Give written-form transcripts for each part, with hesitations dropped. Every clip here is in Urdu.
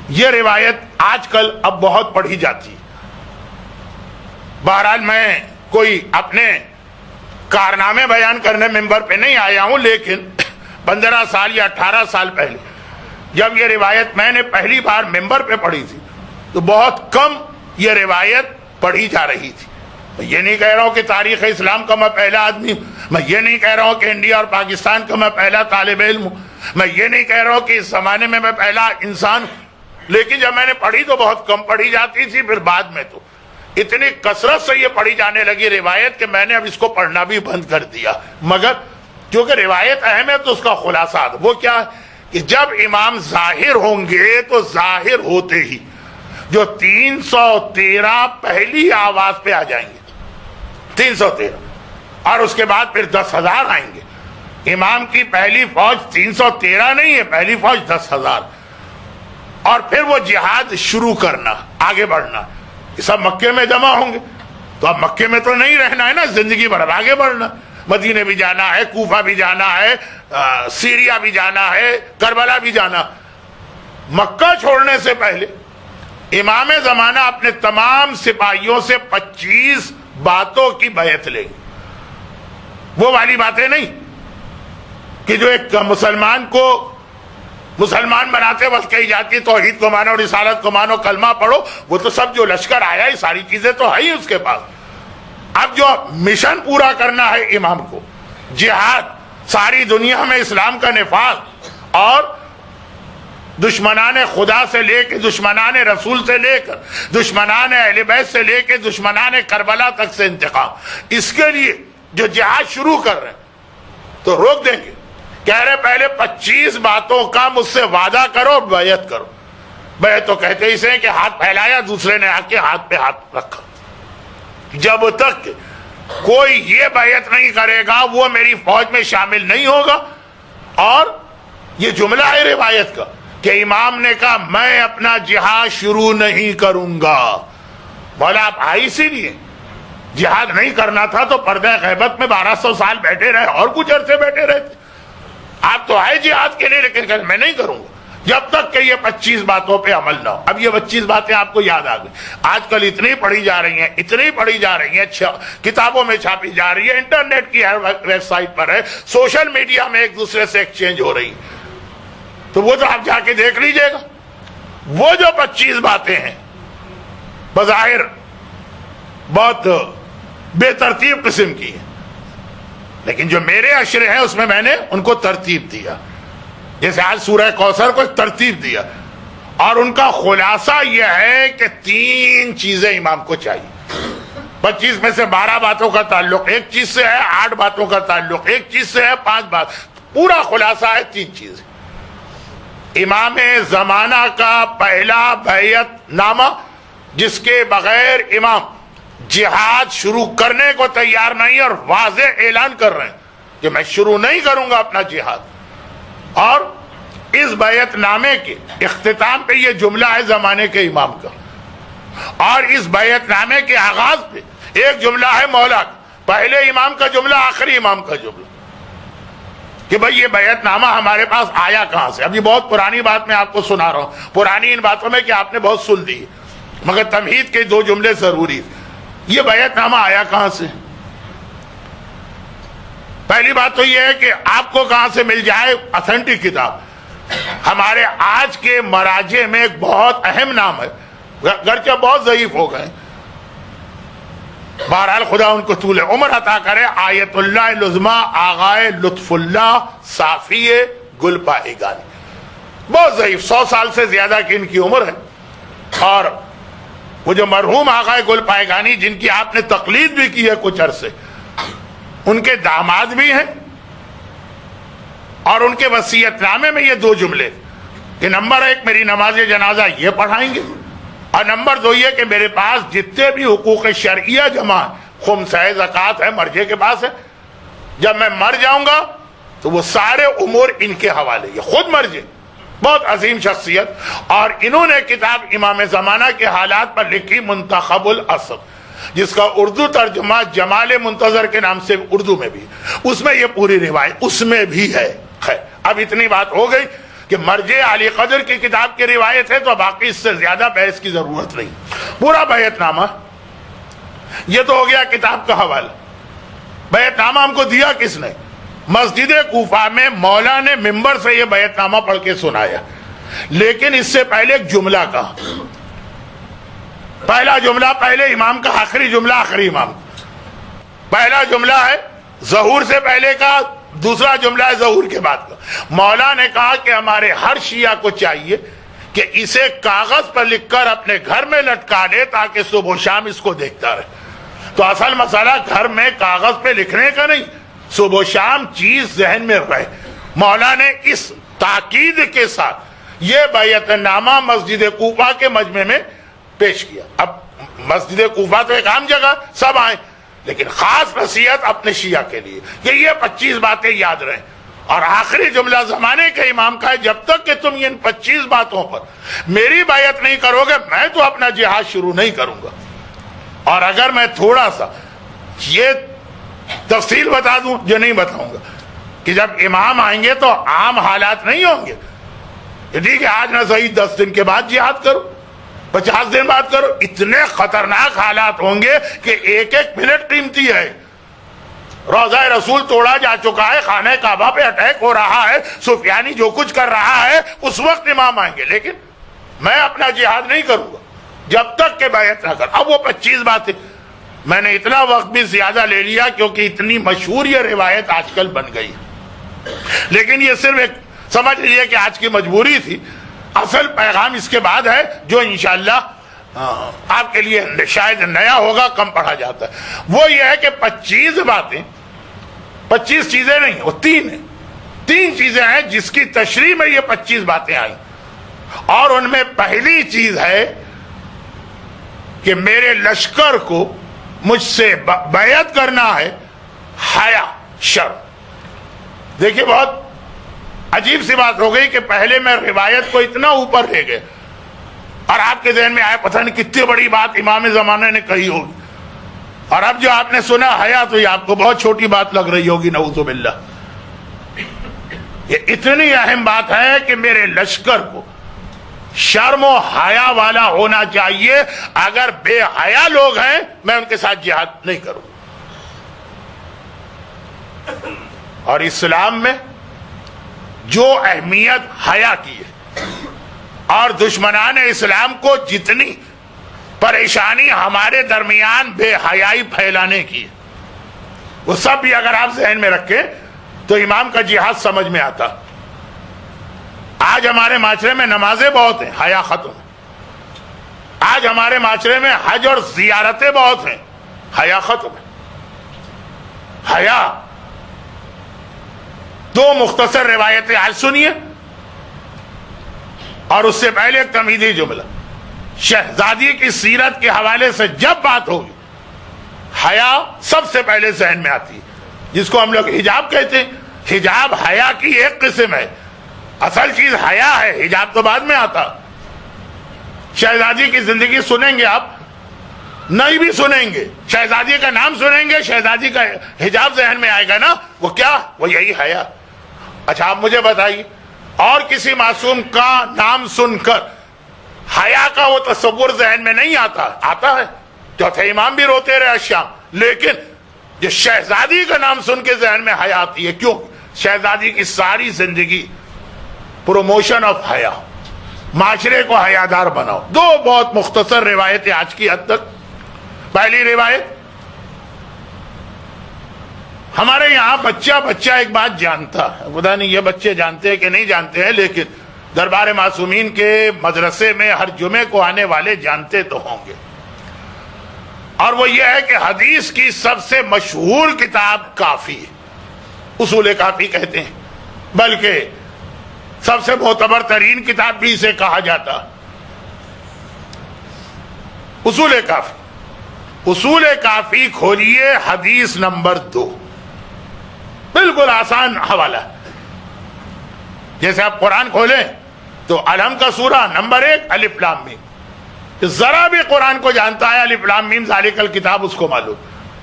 یہ روایت آج کل اب بہت پڑھی جاتی ہے. بہرحال میں کوئی اپنے کارنامے بیان کرنے ممبر پہ نہیں آیا ہوں، لیکن 15 سال یا 18 سال پہلے جب یہ روایت میں نے پہلی بار ممبر پہ پڑھی تھی تو بہت کم یہ روایت پڑھی جا رہی تھی. میں یہ نہیں کہہ رہا ہوں کہ تاریخ اسلام کا میں پہلا آدمی ہوں، میں یہ نہیں کہہ رہا ہوں کہ انڈیا اور پاکستان کا میں پہلا طالب علم ہوں، میں یہ نہیں کہہ رہا ہوں کہ اس زمانے میں پہلا انسان ہوں، لیکن جب میں نے پڑھی تو بہت کم پڑھی جاتی تھی. پھر بعد میں تو اتنی کثرت سے یہ پڑھی جانے لگی روایت کہ میں نے اب اس کو پڑھنا بھی بند کر دیا. مگر کیونکہ روایت اہم ہے تو اس کا خلاصہ وہ کیا ہے کہ جب امام ظاہر ہوں گے تو ظاہر ہوتے ہی جو 313 پہلی آواز پہ آ جائیں گے، 313، اور اس کے بعد پھر 10,000 آئیں گے. امام کی پہلی فوج 313 نہیں ہے، پہلی فوج 10,000. اور پھر وہ جہاد شروع کرنا، آگے بڑھنا. یہ سب مکے میں جمع ہوں گے تو اب مکے میں تو نہیں رہنا ہے نا، زندگی بھر آگے بڑھنا. مدینے بھی جانا ہے، کوفہ بھی جانا ہے، سیریا بھی جانا ہے، کربلا بھی جانا. مکہ چھوڑنے سے پہلے امام زمانہ اپنے تمام سپاہیوں سے 25 باتوں کی بیعت لیں گے. وہ والی باتیں نہیں کہ جو ایک مسلمان کو مسلمان بناتے وقت کہی جاتی توحید کو مانو، رسالت کو مانو، کلمہ پڑھو. وہ تو سب جو لشکر آیا یہ ساری چیزیں تو ہے ہی اس کے پاس. اب جو مشن پورا کرنا ہے امام کو، جہاد، ساری دنیا میں اسلام کا نفاذ اور دشمنان خدا سے لے کے دشمنان رسول سے لے کر دشمنان اہل بیت سے لے کے دشمنان کربلا تک سے انتقام، اس کے لیے جو جہاد شروع کر رہے ہیں تو روک دیں گے. کہہ رہے پہلے 25 باتوں کا مجھ سے وعدہ کرو، بیعت کرو. بیعت تو کہتے اسے کہ ہاتھ پھیلایا، دوسرے نے آ کے ہاتھ پہ ہاتھ رکھا. جب تک کوئی یہ بیعت نہیں کرے گا وہ میری فوج میں شامل نہیں ہوگا. اور یہ جملہ ہے روایت کا کہ امام نے کہا میں اپنا جہاد شروع نہیں کروں گا. مولا آپ آئی اسی لیے جہاد نہیں کرنا تھا تو پردہ غیبت میں 1200 سال بیٹھے رہے اور کچھ عرصے بیٹھے رہتے. آپ تو آئے جہاد کے لیے، لیکن میں نہیں کروں گا جب تک کہ یہ 25 باتوں پہ عمل نہ ہو. اب یہ 25 باتیں آپ کو یاد آ گئی. آج کل اتنی پڑھی جا رہی ہیں، اتنی پڑھی جا رہی ہیں، کتابوں میں چھاپی جا رہی ہے، انٹرنیٹ کی ہر ویب سائٹ پر ہے، سوشل میڈیا میں ایک دوسرے سے ایکسچینج ہو رہی. تو وہ تو آپ جا کے دیکھ لیجئے گا. وہ جو 25 باتیں ہیں بظاہر بہت بے ترتیب قسم کی ہیں، لیکن جو میرے اشرے ہیں اس میں میں نے ان کو ترتیب دیا. جیسے آج سورہ کوثر کو ایک ترتیب دیا، اور ان کا خلاصہ یہ ہے کہ 3 چیزیں امام کو چاہیے. 25 میں سے 12 باتوں کا تعلق ایک چیز سے ہے، 8 باتوں کا تعلق ایک چیز سے ہے، 5 بات. پورا خلاصہ ہے 3 چیزیں. امام زمانہ کا پہلا بیعت نامہ جس کے بغیر امام جہاد شروع کرنے کو تیار نہیں اور واضح اعلان کر رہے ہیں کہ میں شروع نہیں کروں گا اپنا جہاد. اور اس بیعت نامے کے اختتام پہ یہ جملہ ہے زمانے کے امام کا، اور اس بیعت نامے کے آغاز پہ ایک جملہ ہے مولا کا، پہلے امام کا جملہ، آخری امام کا جملہ، کہ بھئی یہ بیعت نامہ ہمارے پاس آیا کہاں سے. اب یہ بہت پرانی بات میں آپ کو سنا رہا ہوں، پرانی ان باتوں میں کہ آپ نے بہت سن لی، مگر تمہید کے 2 جملے ضروری. یہ بیعت نامہ آیا کہاں سے؟ پہلی بات تو یہ ہے کہ آپ کو کہاں سے مل جائے اتھینٹک کتاب. ہمارے آج کے مراجع میں ایک بہت اہم نام ہے، گرچہ بہت ضعیف ہو گئے، بہرحال خدا ان کو طول عمر عطا کرے، آیت اللہ العظمیٰ آغائے لطف اللہ صافی گل پائیگانی. بہت ضعیف، 100 سال سے زیادہ کی ان کی عمر ہے. اور وہ جو مرحوم آغائے گل پائیگانی جن کی آپ نے تقلید بھی کی ہے کچھ عرصے، ان کے داماد بھی ہیں، اور ان کے وصیت نامے میں یہ 2 جملے کہ نمبر 1 میری نماز جنازہ یہ پڑھائیں گے، اور نمبر 2 یہ کہ میرے پاس جتنے بھی حقوق شرعیہ جمع خمس ہے، زکوٰۃ ہے، مرجے کے پاس ہے، جب میں مر جاؤں گا تو وہ سارے امور ان کے حوالے. یہ خود مرجے، بہت عظیم شخصیت. اور انہوں نے کتاب امام زمانہ کے حالات پر لکھی منتخب العصر، جس کا اردو ترجمہ جمال منتظر کے نام سے اردو میں بھی، اس میں یہ پوری روایت اس میں بھی ہے. خیر اب اتنی بات ہو گئی کہ مرجع علی قدر کی کتاب کی روایت ہے تو باقی اس سے زیادہ بحث کی ضرورت نہیں. پورا بیعت نامہ یہ تو ہو گیا کتاب کا حوالہ. بیعت نامہ ہم کو دیا کس نے؟ مسجد کوفہ میں مولا نے ممبر سے یہ بیعت نامہ پڑھ کے سنایا. لیکن اس سے پہلے ایک جملہ کہا. پہلا جملہ پہلے امام کا، آخری جملہ آخری امام کا. پہلا جملہ ہے ظہور سے پہلے کا، دوسرا جملہ ہے ظہور کے بعد کا. مولا نے کہا کہ ہمارے ہر شیعہ کو چاہیے کہ اسے کاغذ پر لکھ کر اپنے گھر میں لٹکا لے تاکہ صبح و شام اس کو دیکھتا رہے. تو اصل مسئلہ گھر میں کاغذ پہ لکھنے کا نہیں، صبح و شام چیز ذہن میں رہے. مولا نے اس تاکید کے ساتھ یہ بیعت نامہ مسجد کوفہ کے مجمع میں پیش کیا. اب مسجد کوفہ تو ایک عام جگہ، سب آئیں، لیکن خاص نصیحت اپنے شیعہ کے لیے کہ یہ 25 باتیں یاد رہیں. اور آخری جملہ زمانے کے امام کا ہے، جب تک کہ تم ان 25 باتوں پر میری بیعت نہیں کرو گے میں تو اپنا جہاد شروع نہیں کروں گا. اور اگر میں تھوڑا سا یہ تفصیل بتا دوں جو نہیں بتاؤں گا کہ جب امام آئیں گے تو عام حالات نہیں ہوں گے. ٹھیک ہے آج نہ صحیح 10 دن کے بعد جہاد کرو، 50 دن بعد کرو. اتنے خطرناک حالات ہوں گے کہ ایک ایک منٹ قیمتی ہے. روضہ رسول توڑا جا چکا ہے، خانہ کعبہ پہ اٹیک ہو رہا ہے، سفیانی جو کچھ کر رہا ہے، اس وقت امام آئیں گے. لیکن میں اپنا جہاد نہیں کروں گا جب تک کہ بیعت نہ کر. اب وہ 25 باتیں میں نے اتنا وقت بھی زیادہ لے لیا کیونکہ اتنی مشہور یہ روایت آج کل بن گئی. لیکن یہ صرف ایک سمجھ لیجیے کہ آج کی مجبوری تھی. اصل پیغام اس کے بعد ہے جو انشاءاللہ آپ کے لیے شاید نیا ہوگا، کم پڑھا جاتا ہے. وہ یہ ہے کہ 25 باتیں، 25 چیزیں نہیں، وہ 3 ہیں. 3 چیزیں ہیں جس کی تشریح میں یہ 25 باتیں آئیں. اور ان میں پہلی چیز ہے کہ میرے لشکر کو مجھ سے بیعت کرنا ہے حیا، شرم. دیکھیے بہت عجیب سی بات ہو گئی کہ پہلے میں روایت کو اتنا اوپر لے گئے اور آپ کے ذہن میں آئے پتہ نہیں کتنی بڑی بات امام زمانے نے کہی ہوگی، اور اب جو آپ نے سنا حیا تو یہ آپ کو بہت چھوٹی بات لگ رہی ہوگی. نعوذ باللہ. یہ اتنی اہم بات ہے کہ میرے لشکر کو شرم و حیا والا ہونا چاہیے. اگر بے حیا لوگ ہیں میں ان کے ساتھ جہاد نہیں کروں. اور اسلام میں جو اہمیت حیا کی ہے اور دشمنان اسلام کو جتنی پریشانی ہمارے درمیان بے حیائی پھیلانے کی ہے، وہ سب بھی اگر آپ ذہن میں رکھیں تو امام کا جہاد سمجھ میں آتا. آج ہمارے معاشرے میں نمازیں بہت ہیں، حیا ختم. آج ہمارے معاشرے میں حج اور زیارتیں بہت ہیں، حیا ختم ہے. حیا. 2 مختصر روایتیں آج سنیے اور اس سے پہلے ایک تمہیدی جملہ. شہزادی کی سیرت کے حوالے سے جب بات ہوگی حیا سب سے پہلے ذہن میں آتی ہے، جس کو ہم لوگ حجاب کہتے ہیں. حجاب حیا کی ایک قسم ہے، اصل چیز حیا ہے، حجاب تو بعد میں آتا. شہزادی کی زندگی سنیں گے آپ، نہیں بھی سنیں گے، شہزادی کا نام سنیں گے، شہزادی کا حجاب ذہن میں آئے گا نا. وہ کیا؟ وہ یہی حیا. اچھا آپ مجھے بتائیے اور کسی معصوم کا نام سن کر حیا کا وہ تصور ذہن میں نہیں آتا؟ آتا ہے. چوتھے امام بھی روتے رہے شام، لیکن جو شہزادی کا نام سن کے ذہن میں حیا آتی ہے. کیوں؟ شہزادی کی ساری زندگی پروموشن آف حیا، معاشرے کو حیادار بناؤ. 2 بہت مختصر روایتیں آج کی حد تک. پہلی روایت، ہمارے یہاں بچہ ایک بات جانتا ہے، پتہ نہیں یہ بچے جانتے ہیں کہ نہیں جانتے ہیں، لیکن دربار معصومین کے مدرسے میں ہر جمعے کو آنے والے جانتے تو ہوں گے. اور وہ یہ ہے کہ حدیث کی سب سے مشہور کتاب کافی ہے، اصول کافی کہتے ہیں، بلکہ سب سے معتبر ترین کتاب بھی اسے کہا جاتا. اصول کافی. اصول کافی کھولیے، حدیث نمبر 2، بالکل آسان حوالہ. جیسے آپ قرآن کھولیں تو الحم کا سورہ نمبر 1 الف لام میم. ذرا بھی قرآن کو جانتا ہے الف لام میم ذالک الکتاب اس کو معلوم.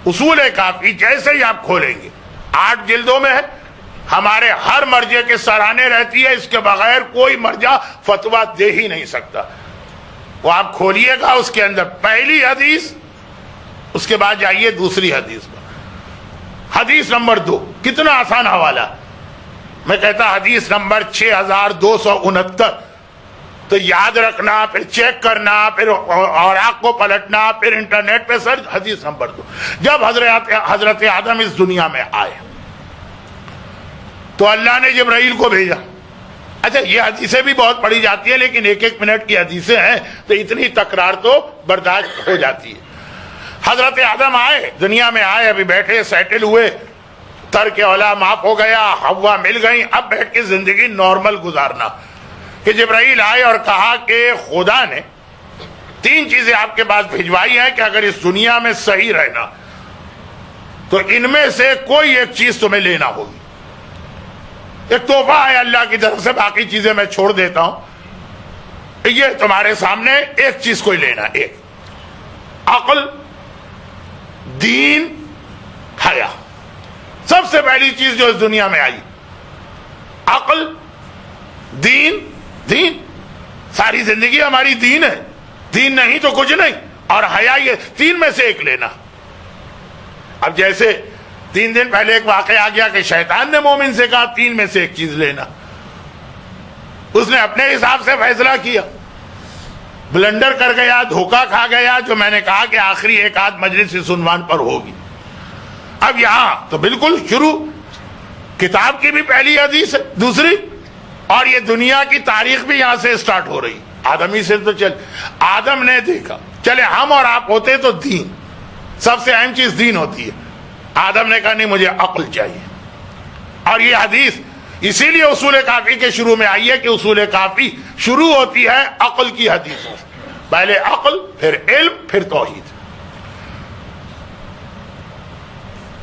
اصول کافی جیسے ہی آپ کھولیں گے 8 جلدوں میں ہے، ہمارے ہر مرجع کے سراہنے رہتی ہے، اس کے بغیر کوئی مرجع فتویٰ دے ہی نہیں سکتا۔ وہ آپ کھولیے گا اس کے اندر پہلی حدیث، اس کے بعد جائیے دوسری حدیث پر۔ حدیث نمبر 2، کتنا آسان حوالہ، میں کہتا حدیث نمبر 6269، تو یاد رکھنا، پھر چیک کرنا، پھر اوراق کو پلٹنا، پھر انٹرنیٹ پہ سرچ۔ حدیث نمبر 2، جب حضرت آدم اس دنیا میں آئے تو اللہ نے جبرائیل کو بھیجا۔ اچھا، یہ حدیثیں بھی بہت پڑھی جاتی ہیں، لیکن 1 منٹ کی حدیثیں ہیں تو اتنی تکرار تو برداشت ہو جاتی ہے۔ حضرت آدم آئے، دنیا میں آئے، ابھی بیٹھے سیٹل ہوئے، ترک اولا معاف ہو گیا، حوا مل گئی، اب بیٹھ کے زندگی نارمل گزارنا، کہ جبرائیل آئے اور کہا کہ خدا نے 3 چیزیں آپ کے پاس بھجوائی ہیں کہ اگر اس دنیا میں صحیح رہنا تو ان میں سے کوئی ایک چیز تمہیں لینا ہوگی۔ ایک تحفہ ہے اللہ کی طرف سے، باقی چیزیں میں چھوڑ دیتا ہوں، یہ تمہارے سامنے ایک چیز کوئی لینا، ایک عقل، دین، حیا۔ سب سے پہلی چیز جو اس دنیا میں آئی، عقل، دین۔ دین، ساری زندگی ہماری دین ہے، دین نہیں تو کچھ نہیں، اور حیا، یہ 3 میں سے ایک لینا۔ اب جیسے 3 دن پہلے ایک واقعہ آ گیا کہ شیطان نے مومن سے کہا 3 میں سے ایک چیز لینا، اس نے اپنے حساب سے فیصلہ کیا، بلنڈر کر گیا، دھوکہ کھا گیا، جو میں نے کہا کہ آخری 1 آدھ مجلس اس عنوان پر ہوگی۔ اب یہاں تو بالکل شروع کتاب کی بھی پہلی حدیث ہے، دوسری، اور یہ دنیا کی تاریخ بھی یہاں سے سٹارٹ ہو رہی، آدمی سے تو چل، آدم نے دیکھا، چلے ہم اور آپ ہوتے تو دین، سب سے اہم چیز دین ہوتی ہے، آدم نے کہا نہیں مجھے عقل چاہیے۔ اور یہ حدیث اسی لیے اصول کافی کے شروع میں آئی ہے کہ اصول کافی شروع ہوتی ہے عقل کی حدیثوں سے، پہلے عقل، پھر علم، پھر توحید۔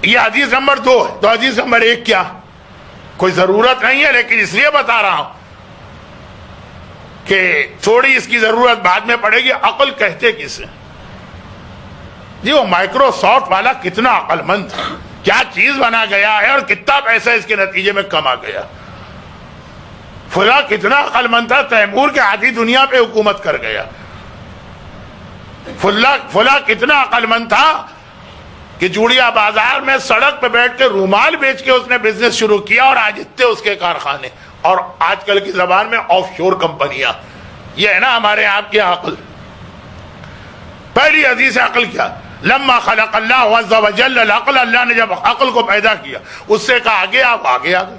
یہ حدیث نمبر 2 ہے۔ تو حدیث نمبر 1 کیا؟ کوئی ضرورت نہیں ہے، لیکن اس لیے بتا رہا ہوں کہ تھوڑی اس کی ضرورت بعد میں پڑے گی۔ عقل کہتے کسے؟ جی وہ مائکروسافٹ والا کتنا عقل مند تھا، کیا چیز بنا گیا ہے اور کتنا پیسہ اس کے نتیجے میں کما گیا۔ فلاں کتنا عقل مند تھا، تیمور کے آدھی دنیا پہ حکومت کر گیا۔ فلاں کتنا عقل مند تھا کہ جوڑیا بازار میں سڑک پہ بیٹھ کے رومال بیچ کے اس نے بزنس شروع کیا، اور آج اتنے اس کے کارخانے، اور آج کل کی زبان میں آف شور کمپنیاں۔ یہ ہے نا ہمارے آپ کی عقل۔ پہلی حدیث عقل کیا؟ لما خلق اللہ عز وجل العقل، اللہ نے جب عقل کو پیدا کیا، اس سے کہا آگے آپ، آگے آ گئے،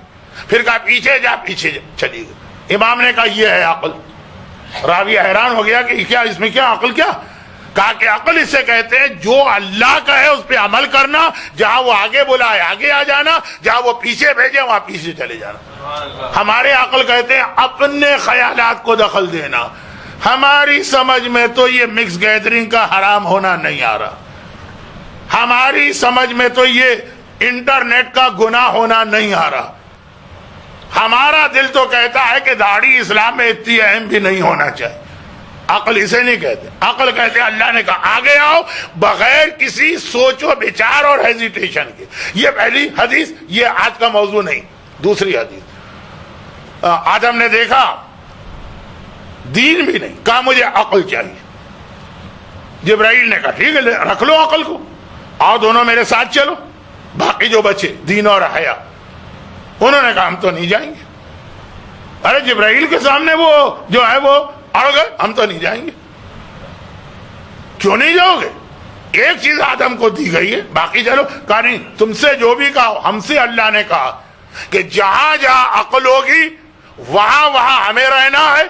پھر کہا پیچھے جا، پیچھے چلی گئی۔ امام نے کہا یہ ہے عقل۔ راوی حیران ہو گیا کہ کیا اس میں کیا عقل؟ کیا کہا کہ عقل اسے کہتے ہیں جو اللہ کا ہے اس پہ عمل کرنا، جہاں وہ آگے بلائے آگے آ جانا، جہاں وہ پیچھے بھیجے وہاں پیچھے چلے جانا۔ ہمارے عقل کہتے ہیں اپنے خیالات کو دخل دینا۔ ہماری سمجھ میں تو یہ مکس گیدرنگ کا حرام ہونا نہیں آ رہا، ہماری سمجھ میں تو یہ انٹرنیٹ کا گناہ ہونا نہیں آ رہا۔ ہمارا دل تو کہتا ہے کہ داڑھی اسلام میں اتنی اہم بھی نہیں ہونا چاہیے۔ عقل اسے نہیں کہتے، عقل کہتے ہیں اللہ نے کہا آگے آؤ بغیر کسی سوچ و بچار اور ہیزیٹیشن کے۔ یہ پہلی حدیث، یہ آج کا موضوع نہیں۔ دوسری حدیث، آدم نے دیکھا دین بھی نہیں، کہا مجھے عقل چاہیے۔ جبرائیل نے کہا ٹھیک ہے رکھ لو عقل کو، آؤ دونوں میرے ساتھ چلو، باقی جو بچے دین اور حیا۔ انہوں نے کہا ہم تو نہیں جائیں گے۔ ارے جبرائیل کے سامنے وہ جو ہے وہ اڑ گئے، ہم تو نہیں جائیں گے۔ کیوں نہیں جاؤ گے؟ ایک چیز آدم کو دی گئی ہے، باقی چلو۔ کہا نہیں، تم سے جو بھی کہا، ہم سے اللہ نے کہا کہ جہاں جہاں عقل ہوگی وہاں وہاں ہمیں رہنا ہے،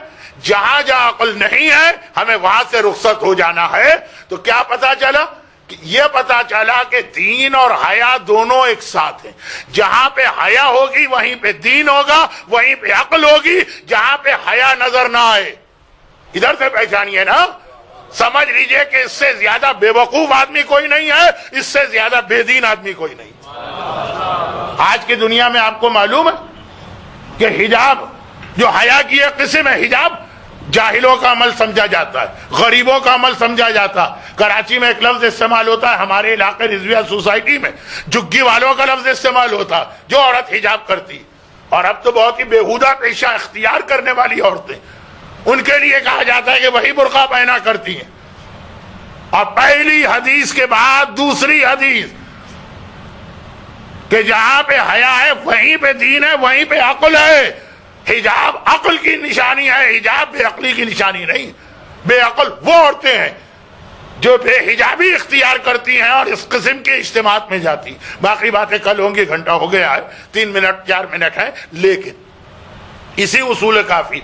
جہاں جہاں عقل نہیں ہے ہمیں وہاں سے رخصت ہو جانا ہے۔ تو کیا پتا چلا؟ یہ پتا چلا کہ دین اور حیا دونوں ایک ساتھ ہیں۔ جہاں پہ حیا ہوگی وہیں پہ دین ہوگا، وہیں پہ عقل ہوگی۔ جہاں پہ حیا نظر نہ آئے ادھر سے پہچانیے نا، سمجھ لیجئے کہ اس سے زیادہ بے وقوف آدمی کوئی نہیں ہے، اس سے زیادہ بے دین آدمی کوئی نہیں۔ آج کی دنیا میں آپ کو معلوم ہے کہ حجاب جو حیا کی ایک قسم ہے، حجاب جاہلوں کا عمل سمجھا جاتا ہے، غریبوں کا عمل سمجھا جاتا ہے۔ کراچی میں ایک لفظ استعمال ہوتا ہے، ہمارے علاقے رضویہ سوسائٹی میں جھگی والوں کا لفظ استعمال ہوتا ہے، جو عورت حجاب کرتی، اور اب تو بہت ہی بےہودہ پیشہ اختیار کرنے والی عورتیں، ان کے لیے کہا جاتا ہے کہ وہی برقع پہنا کرتی ہیں۔ اور پہلی حدیث کے بعد دوسری حدیث کہ جہاں پہ حیا ہے وہیں پہ دین ہے، وہیں پہ عقل ہے۔ حجاب عقل کی نشانی ہے، حجاب بے عقلی کی نشانی نہیں۔ بے عقل وہ عورتیں ہیں جو بے حجابی اختیار کرتی ہیں اور اس قسم کے اجتماعات میں جاتی۔ باقی باتیں کل ہوں گی، گھنٹہ ہو گیا ہے، 3 منٹ 4 منٹ ہیں، لیکن اسی اصول کافی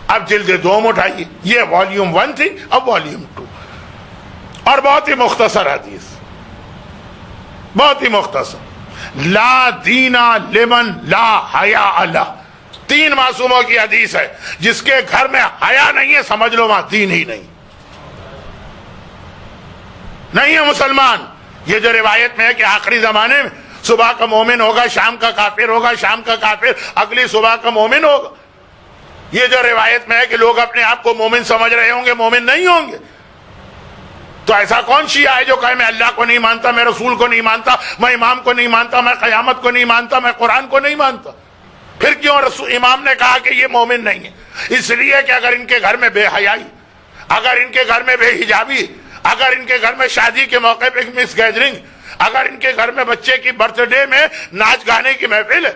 اب جلد 2 اٹھائیے، یہ والیوم 1 تھی، اب والیوم 2، اور بہت ہی مختصر حدیث، بہت ہی مختصر۔ لا دینا لمن لا حیا له، 3 معصوموں کی حدیث ہے، جس کے گھر میں حیا نہیں ہے سمجھ لو وہاں دین ہی نہیں ہے مسلمان۔ یہ جو روایت میں ہے کہ آخری زمانے میں صبح کا مومن ہوگا، شام کا کافر ہوگا، شام کا کافر اگلی صبح کا مومن ہوگا، یہ جو روایت میں ہے کہ لوگ اپنے آپ کو مومن سمجھ رہے ہوں گے، مومن نہیں ہوں گے، تو ایسا کون شیعہ ہے جو کہے میں اللہ کو نہیں مانتا، میں رسول کو نہیں مانتا، میں امام کو نہیں مانتا، میں قیامت کو نہیں مانتا، میں قرآن کو نہیں مانتا؟ پھر کیوں امام نے کہا کہ یہ مومن نہیں ہے؟ اس لیے کہ اگر ان کے گھر میں بے حیائی، اگر ان کے گھر میں بے حجابی، اگر ان کے گھر میں شادی کے موقع پہ مس گیدرنگ، اگر ان کے گھر میں بچے کی برتھ ڈے میں ناچ گانے کی محفل ہے،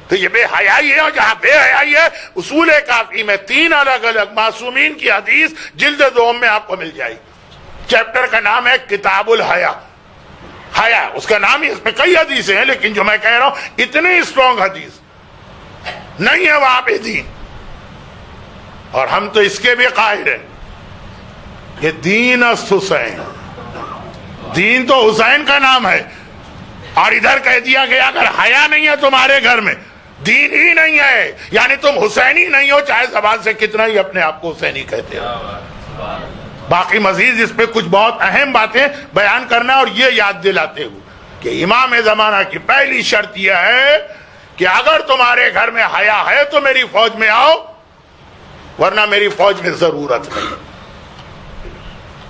تو یہ بے حیائی ہے۔ اور جہاں بے حیائی ہے، اصول کافی میں 3 الگ الگ معصومین کی حدیث جلد 2 میں آپ کو مل جائے گی۔ چیپٹر کا نام ہے کتاب الحیا، حیا اس کا نام ہی، اس میں کئی حدیثیں ہیں، لیکن جو میں کہہ رہا ہوں اتنی اسٹرانگ حدیث نہیں ہے وہاں پہ دین۔ اور ہم تو اس کے بھی قائل ہیں کہ دین است حسین، دین تو حسین کا نام ہے، اور ادھر کہہ دیا گیا اگر حیا نہیں ہے تمہارے گھر میں دین ہی نہیں ہے، یعنی تم حسینی نہیں ہو، چاہے زبان سے کتنا ہی اپنے آپ کو حسینی کہتے ہو۔ باقی مزید اس پہ کچھ بہت اہم باتیں بیان کرنا، اور یہ یاد دلاتے ہوئے کہ امام زمانہ کی پہلی شرط یہ ہے کہ اگر تمہارے گھر میں حیا ہے تو میری فوج میں آؤ، ورنہ میری فوج میں ضرورت نہیں۔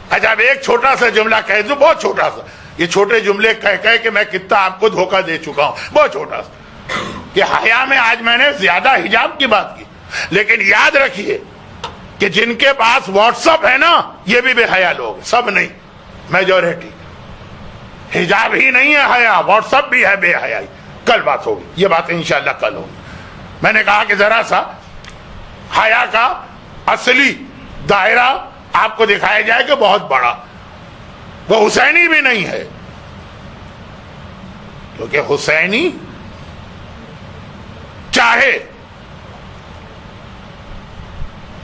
اچھا اب ایک چھوٹا سا جملہ کہہ دوں، بہت چھوٹا سا، یہ چھوٹے جملے کہہ کہ میں کتنا آپ کو دھوکہ دے چکا ہوں، بہت چھوٹا سا، کہ حیا میں آج میں نے زیادہ حجاب کی بات کی، لیکن یاد رکھیے کہ جن کے پاس واٹس اپ ہے نا یہ بھی بے حیا لوگ ہیں، سب نہیں، میجورٹی۔ حجاب ہی نہیں ہے حیا، واٹس اپ بھی ہے بے حیائی۔ کل بات ہوگی، یہ باتیں انشاءاللہ کل ہوگی۔ میں نے کہا کہ ذرا سا حیا کا اصلی دائرہ آپ کو دکھایا جائے کہ بہت بڑا، وہ حسینی بھی نہیں ہے، کیونکہ حسینی چاہے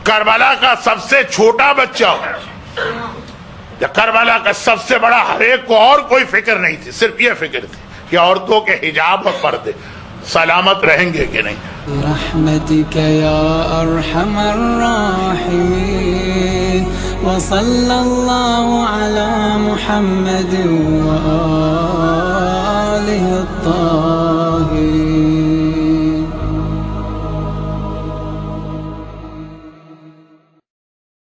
کربلا کا سب سے چھوٹا بچہ ہو یا کربلا کا سب سے بڑا، ہر ایک کو اور کوئی فکر نہیں تھی، صرف یہ فکر تھی کہ عورتوں کے حجاب اور پردے سلامت رہیں گے کہ نہیں۔ برحمتک یا ارحم الراحمین وصلی اللہ علی محمد وآلہ الطاہرین۔